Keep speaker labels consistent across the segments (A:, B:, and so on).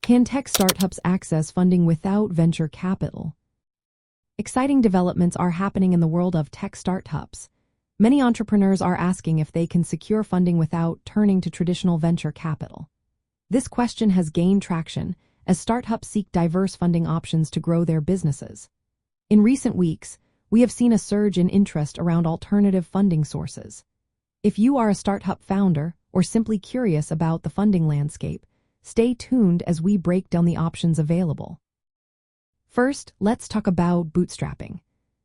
A: Can tech startups access funding without venture capital? Exciting developments are happening in the world of tech startups. Many entrepreneurs are asking if they can secure funding without turning to traditional venture capital. This question has gained traction as startups seek diverse funding options to grow their businesses. In recent weeks, we have seen a surge in interest around alternative funding sources. If you are a startup founder or simply curious about the funding landscape, stay tuned as we break down the options available. First, let's talk about bootstrapping.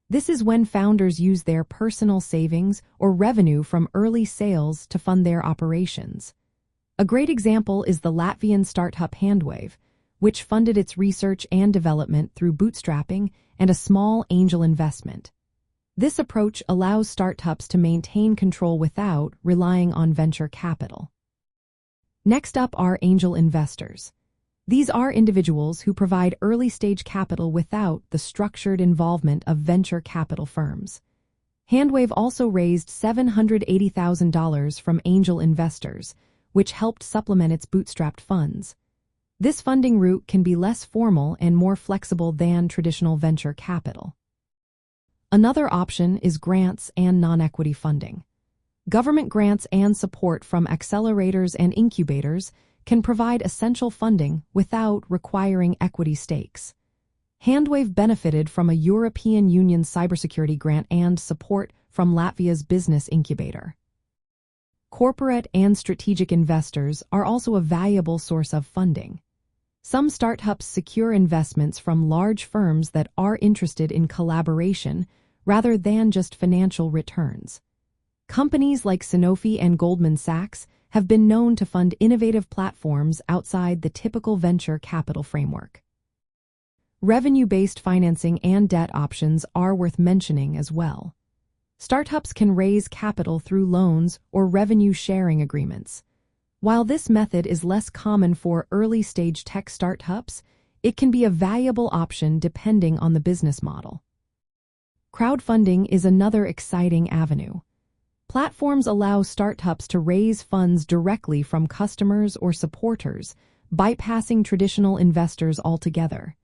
A: This is when founders use their personal savings or revenue from early sales to fund their operations. A great example is the Latvian startup Handwave, which funded its research and development through bootstrapping and a small angel investment. This approach allows startups to maintain control without relying on venture capital. Next up are angel investors. These are individuals who provide early-stage capital without the structured involvement of venture capital firms. Handwave also raised $780,000 from angel investors, which helped supplement its bootstrapped funds. This funding route can be less formal and more flexible than traditional venture capital. Another option is grants and non-equity funding. Government grants and support from accelerators and incubators can provide essential funding without requiring equity stakes. Handwave benefited from a European Union cybersecurity grant and support from Latvia's business incubator. Corporate and strategic investors are also a valuable source of funding. Some startups secure investments from large firms that are interested in collaboration rather than just financial returns. Companies like Sanofi and Goldman Sachs have been known to fund innovative platforms outside the typical venture capital framework. Revenue-based financing and debt options are worth mentioning as well. Startups can raise capital through loans or revenue-sharing agreements. While this method is less common for early-stage tech startups, it can be a valuable option depending on the business model. Crowdfunding is another exciting avenue. Platforms allow startups to raise funds directly from customers or supporters, bypassing traditional investors altogether.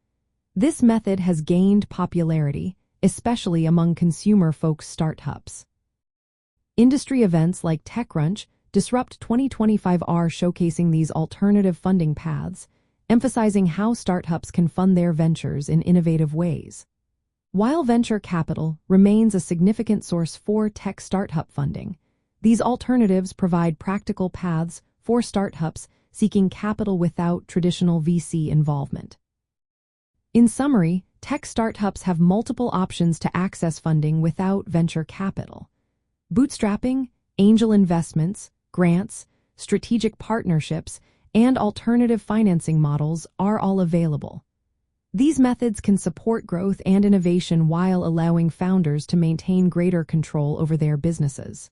A: This method has gained popularity, especially among consumer-focused startups. Industry events like TechCrunch Disrupt 2025 are showcasing these alternative funding paths, emphasizing how startups can fund their ventures in innovative ways. While venture capital remains a significant source for tech startup funding, these alternatives provide practical paths for startups seeking capital without traditional VC involvement. In summary, tech startups have multiple options to access funding without venture capital. Bootstrapping, angel investments, grants, strategic partnerships, and alternative financing models are all available. These methods can support growth and innovation while allowing founders to maintain greater control over their businesses.